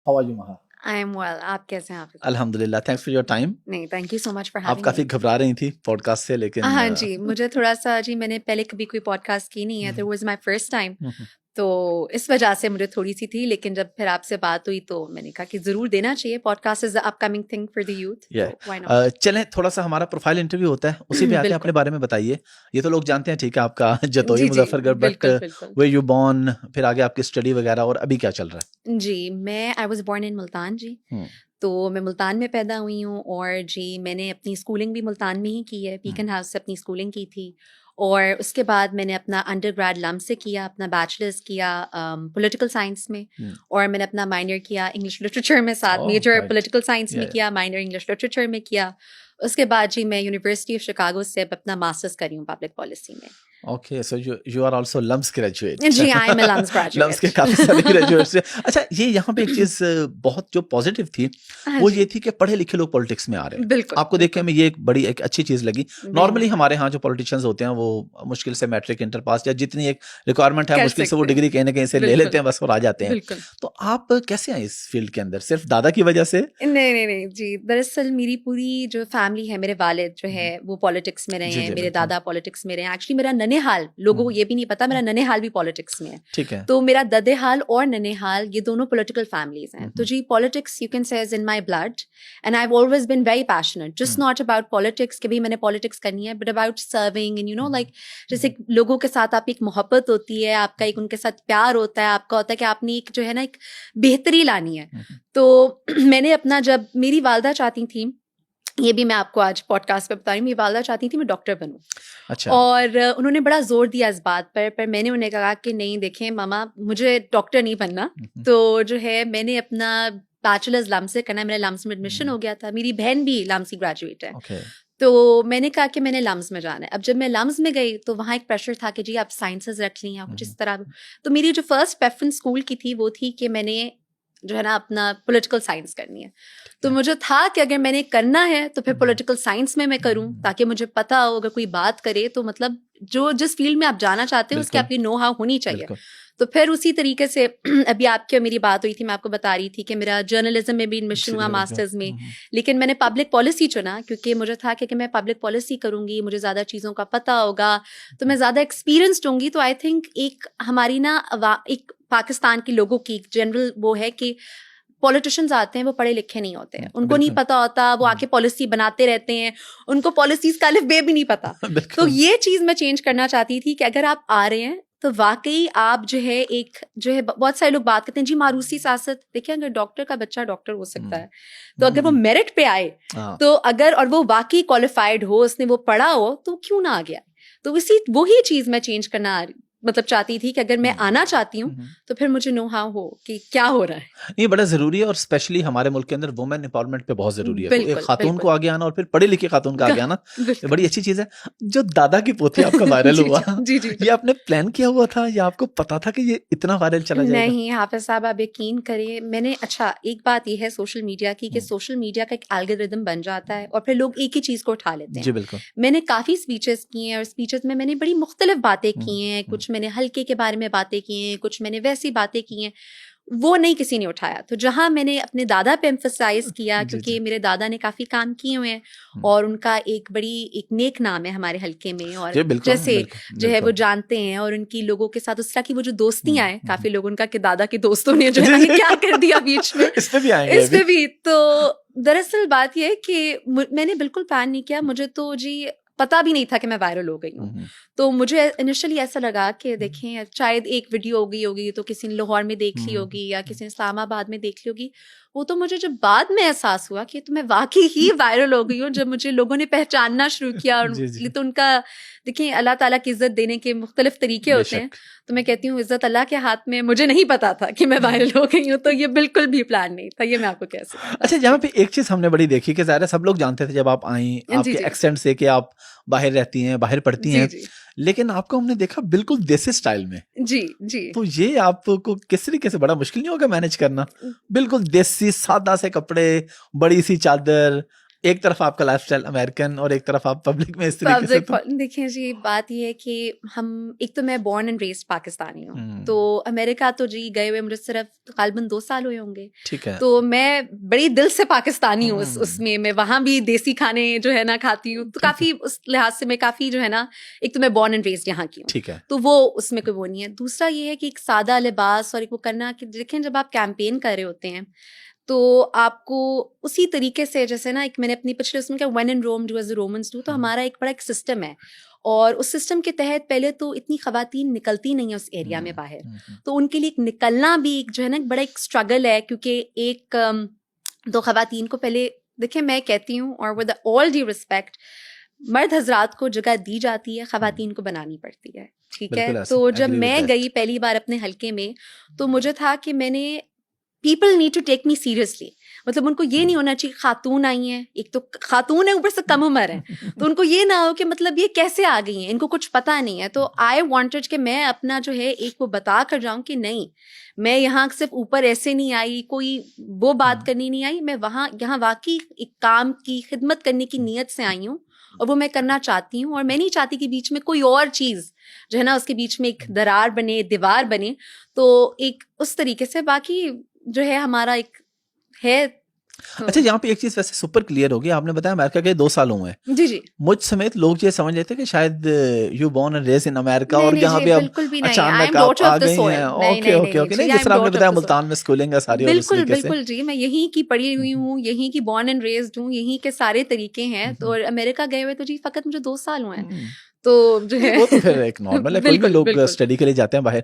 How are you महा? I am well, आप कैसे हैं? आप? अल्हम्दुलिल्लाह, थैंक्स फॉर योर टाइम। नहीं, thank you so much for आप हैविंग काफ़ी मी। घबरा रही थी पॉडकास्ट से, लेकिन हाँ जी, मुझे थोड़ा-सा जी मैंने पहले कभी कोई पॉडकास्ट की नहीं है, तो hmm, it was my first time. Hmm, तो इस वजह से मुझे थोड़ी-सी थी, लेकिन जब फिर आपसे बात हुई तो मैंने कहा कि ज़रूर देना चाहिए। Podcast is the upcoming thing for the youth, या तो व्हाई नॉट? चलें, थोड़ा सा हमारा प्रोफाइल इंटरव्यू होता है, उसी पे आते हैं। अपने बिल्कुल। बारे में बताइए। ये तो लोग जानते हैं, ठीक है, आपका जतोई जी, जी, मुजफ्फरगढ़, बट बिल्कुल, बिल्कुल। वे यू बॉर्न, फिर आगे आपकी स्टडी वगैरह, और अभी क्या चल रहा जी, I was born in Multan जी। है? तो मैं मुल्तान में पैदा हुई हूँ और जी मैंने अपनी स्कूलिंग भी मुल्तान में ही की है, बीकन हाउस से अपनी स्कूलिंग की थी। और उसके बाद मैंने अपना अंडरग्रेड लम्ब से किया, अपना बैचलर्स किया पॉलिटिकल साइंस में, और मैंने अपना माइनर किया इंग्लिश लिटरेचर में, साथ ओह मेजर राइट, पॉलिटिकल साइंस में या किया, माइनर इंग्लिश लिटरेचर में किया। उसके बाद जी मैं यूनिवर्सिटी ऑफ शिकागो से अब अपना मास्टर्स कर रही हूँ पब्लिक पॉलिसी में। Okay, so you are also LUMS graduate. जी, I am a LUMS LUMS के ग्रेजुएट। काफी सारे ग्रेजुएट्स हैं। अच्छा, ये यहाँ पे एक चीज बहुत जो पॉजिटिव थी, हाँ वो जी, ये थी कि पढ़े लिखे लोग पॉलिटिक्स में आ रहे हैं। बिल्कुल, आपको देख के बिल्कुल। हमें ये एक बड़ी एक अच्छी चीज लगी। वी नॉर्मली नो, हमारे यहाँ जो पॉलिटिशियंस होते हैं वो मुश्किल से मैट्रिक, इंटर पास, या जितनी एक रिक्वायरमेंट है कर मुश्किल से वो सकते हैं। डिग्री कहीं ना कहीं से ले लेते बिल्कुल, हैं, बस और आ जाते हैं। बिल्कुल। तो आप कैसे आए इस फील्ड के अंदर? सिर्फ दादा की वजह से? नहीं, नहीं, नहीं, जी। दरअसल मेरी पूरी जो फैमिली है, मेरे वालिद जो है वो पॉलिटिक्स में रहे जी हैं, जी मेरे बिल्कुल। दादा पॉलिटिक्स में रहे हैं। एक्चुअली मेरा ननिहाल, लोगों को ये भी नहीं पता, मेरा ननिहाल भी पॉलिटिक्स में है। ठीक है। तो मेरा ददेहाल और ननिहाल ये दोनों पॉलिटिकल फैमिलीज़ हैं। तो हम्म, जी politics you can say is in my blood, and I have always been very passionate, just not about politics कि भई मैंने पॉलिटिक्स करनी है, but about serving and like जैसे लोगों के साथ आप एक मोहब्बत होती है, आपका एक उनके साथ प्यार होता है, आपका होता है कि आपने एक जो है ना एक बेहतरी लानी है। तो मैंने अपना, जब मेरी वालदा चाहती थी, ये भी मैं आपको आज पॉडकास्ट पे बता रही हूँ, मेरी वालदा चाहती थी मैं डॉक्टर बनूं, अच्छा। और उन्होंने बड़ा जोर दिया इस बात पर मैंने उन्हें कहा कि नहीं, देखें मामा, मुझे डॉक्टर नहीं बनना। तो जो है मैंने अपना बैचलर्स लम्स से करना है, मेरा लम्स में एडमिशन हो गया था, मेरी बहन भी लम्स की ग्रेजुएट है। ओके। तो मैंने कहा कि मैंने लम्स में जाना है। अब जब मैं लम्स में गई तो वहाँ एक प्रेशर था कि जी आप साइंसेस रख ली या कुछ इस तरह। तो मेरी जो फर्स्ट प्रेफरेंस स्कूल की थी वो थी कि मैंने जो है ना अपना पॉलिटिकल साइंस करनी है। तो मुझे था कि अगर मैंने करना है तो फिर पॉलिटिकल साइंस में मैं करूं, ताकि मुझे पता हो अगर कोई बात करे तो मतलब जो जिस फील्ड में आप जाना चाहते हो उसकी बिल्कुल आपकी नो हाउ होनी चाहिए। बिल्कुल। तो फिर उसी तरीके से अभी आपके मेरी बात हुई थी, मैं आपको बता रही थी कि मेरा जर्नलिज्म में भी एडमिशन जी हुआ जी बिल्कुल। मास्टर्स में, लेकिन मैंने पब्लिक पॉलिसी चुना क्योंकि मुझे था कि मैं पब्लिक पॉलिसी करूंगी, मुझे ज़्यादा चीज़ों का पता होगा, तो मैं ज़्यादा एक्सपीरियंस्ड होंगी। तो आई थिंक एक हमारी ना एक पाकिस्तान के लोगों की जनरल वो है कि पॉलिटिशियंस आते हैं वो पढ़े लिखे नहीं होते हैं, उनको नहीं बिल्कुल। पता होता, वो आके पॉलिसी बनाते रहते हैं, उनको पॉलिसीज का अलिफ बे भी नहीं पता। तो बिल्कुल। ये चीज मैं चेंज करना चाहती थी कि अगर आप आ रहे हैं तो वाकई आप जो है एक जो है, बहुत सारे लोग बात करते हैं जी मारूसी सियासत, देखिए अगर डॉक्टर का बच्चा डॉक्टर हो सकता है तो अगर वो मेरिट पे आए, हाँ, तो अगर और वो वाकई क्वालिफाइड हो, उसने वो पढ़ा हो, तो क्यों ना आ गया। तो इसी वही चीज मैं चेंज करना मतलब चाहती थी कि अगर मैं आना चाहती हूँ तो फिर मुझे नो हाउ हो कि क्या हो रहा है। ये बड़ा जरूरी है, और स्पेशली हमारे मुल्क के अंदर वुमेन एम्पावरमेंट पे बहुत जरूरी है। एक बिल्कुल, खातून को बिल्कुल। आगे आना, और फिर पढ़ी लिखी खातून का आगे आना, ये बड़ी बिल्कुल। अच्छी चीज है। जो दादा की पोथी आपका वायरल जी, हुआ, जी, जी, जी। ये आपने प्लान किया हुआ था या आपको पता था कि ये इतना वायरल चला जाएगा? नहीं, हाफ़िज़ साहब आप यकीन करिए, मैंने अच्छा एक बात ये है सोशल मीडिया की कि सोशल मीडिया का एक एल्गोरिदम बन जाता है और फिर लोग एक ही चीज़ को उठा लेते जी हैं। बिल्कुल। मैंने काफ़ी स्पीचेस किए हैं और स्पीचेस में मैंने बड़ी मुख्तलिफ बातें की हैं, कुछ मैंने हल्के के बारे में बातें की हैं, कुछ मैंने वैसी बातें की हैं, वो नहीं किसी ने उठाया। तो जहाँ मैंने अपने दादा पे एम्फसाइज़ किया, जी जी। क्योंकि मेरे दादा ने काफ़ी काम किए हुए हैं और उनका एक नेक नाम है हमारे हलके में, और जी बिल्कुल जैसे बिल्कुल जो है वो बिल्कुल। जानते हैं, और उनकी लोगों के साथ उस तरह की वो जो दोस्तियाँ हैं, हम्म। काफ़ी लोग उनका कि दादा के दोस्तों ने जो है जी ना ये जी। क्या कर दिया बीच में, इस पे भी आएंगे इस अभी। पे भी। तो दरअसल बात ये है कि मैंने बिल्कुल प्लान नहीं किया, मुझे तो जी पता भी नहीं था कि मैं वायरल हो गई हूँ। तो मुझे इनिशियली ऐसा लगा कि देखें शायद एक वीडियो हो गई होगी तो किसी ने लाहौर में देख ली होगी या किसी ने इस्लामाबाद में देख ली होगी। वो तो मुझे जब बाद में एहसास हुआ कि तो मैं वाकई ही वायरल हो गई हूँ, जब मुझे लोगों ने पहचानना शुरू किया। और जी जी तो उनका देखिए अल्लाह ताला की इज्जत देने के मुख्तलिफ तरीके होते हैं। बेशक। तो मैं कहती हूँ इज्जत अल्लाह के हाथ में, मुझे नहीं पता था कि मैं वायरल हो गई हूँ, तो ये बिल्कुल भी प्लान नहीं था, ये मैं आपको कह सकती अच्छा, यहाँ पे एक चीज हमने बड़ी देखी कि ज़ाहिर है सब लोग जानते थे जब आप आई, जी आपके जी एक्सेंट से, कि आप बाहर रहती हैं, बाहर पढ़ती जी हैं, जी लेकिन आपको हमने देखा बिल्कुल देसी स्टाइल में। जी जी। तो ये आपको किस तरीके से, बड़ा मुश्किल नहीं होगा मैनेज करना? बिल्कुल देसी सादा से कपड़े, बड़ी सी चादर, एक तरफ आपका लाइफस्टाइल अमेरिकन और एक तरफ आप पब्लिक में इस तरीके से तो देखिए जी, बात ये है कि हम, एक तो मैं बॉर्न एंड रेस्ड पाकिस्तानी हूँ, तो हम्म, अमेरिका तो जी गए हुए मुझे सिर्फ तकरीबन 2 साल हुए होंगे। ठीक है। तो मैं बड़ी दिल से पाकिस्तानी हूँ हम्म, उसमें मैं वहाँ भी देसी खाने जो है ना खाती हूँ, तो ठीक है, काफी उस लिहाज से मैं काफी जो है ना, एक तो मैं बॉर्न एंड रेस्ड यहाँ की हूँ, ठीक है। तो वो उसमें कोई वो नहीं है। दूसरा ये है कि एक सादा लिबास और एक वो करना कि देखें जब आप कैंपेन कर रहे होते हैं तो आपको उसी तरीके से, जैसे ना एक मैंने अपनी पिछले उसमें क्या, when in Rome do as the Romans do, तो हमारा एक बड़ा एक सिस्टम है, और उस सिस्टम के तहत पहले तो इतनी खवातीन निकलती नहीं है उस एरिया में बाहर, तो उनके लिए एक निकलना भी एक जो है ना एक बड़ा एक स्ट्रगल है, क्योंकि एक तो खवातीन को पहले, देखिए मैं कहती हूँ और विद ऑल ड्यू रिस्पेक्ट, मर्द हजरात को जगह दी जाती है, खवातीन को बनानी पड़ती है, ठीक है। बिल्कुल तो जब एग्री विद मैं दैट। गई पहली बार अपने हलके में, तो मुझे था कि मैंने, people need to take me seriously, मतलब उनको ये नहीं होना चाहिए खातून आई हैं, एक तो खातून है ऊपर से कम उम्र है, तो उनको ये ना हो कि मतलब ये कैसे आ गई हैं, इनको कुछ पता नहीं है। तो आई वांटेड कि मैं अपना जो है एक वो बता कर जाऊं कि नहीं, मैं यहाँ सिर्फ ऊपर ऐसे नहीं आई, कोई वो बात करनी नहीं आई, मैं वहाँ यहाँ वाकई एक काम की खिदमत करने की नीयत से आई हूँ, और वो मैं करना चाहती हूँ, और मैं नहीं चाहती कि बीच में कोई और चीज़ जो है ना उसके बीच में एक दरार बने, दीवार बने। तो एक उस तरीके से बाकी जो है हमारा एक है। अच्छा, यहाँ पे एक चीज वैसे सुपर क्लियर होगी, आपने बताया अमेरिका के 2 साल हुए हैं, जी जी, मुझ समेत लोग ये समझ लेते हैं कि शायद you born and raised in America नहीं और नहीं यहाँ जी, पे अब बिल्कुल भी नहीं, आई अचानक एम आप डॉटर आ ऑफ द गई सोइल, हैं। नहीं ओके नहीं ओके नहीं ओके, जी, नहीं आई जिस एम तरह आपने डॉटर बताया ऑफ द सोइल, मुल्तान में स्कूलिंग है सारी और उस बिल्कुल तरीके से। बिल्कुल जी, मैं यहीं की पढ़ी हुई हूँ, यहीं की बॉर्न एंड रेज्ड हूँ, यहीं के सारे तरीके हैं। तो और अमेरिका गए हुए तो जी फकत मुझे 2 साल हुए हैं, हम्म, तो जो नहीं है वो तो फिर एक नॉर्मल है, कोई भी बिल्कुल लोग बिल्कुल स्टडी के लिए जाते हैं बाहर।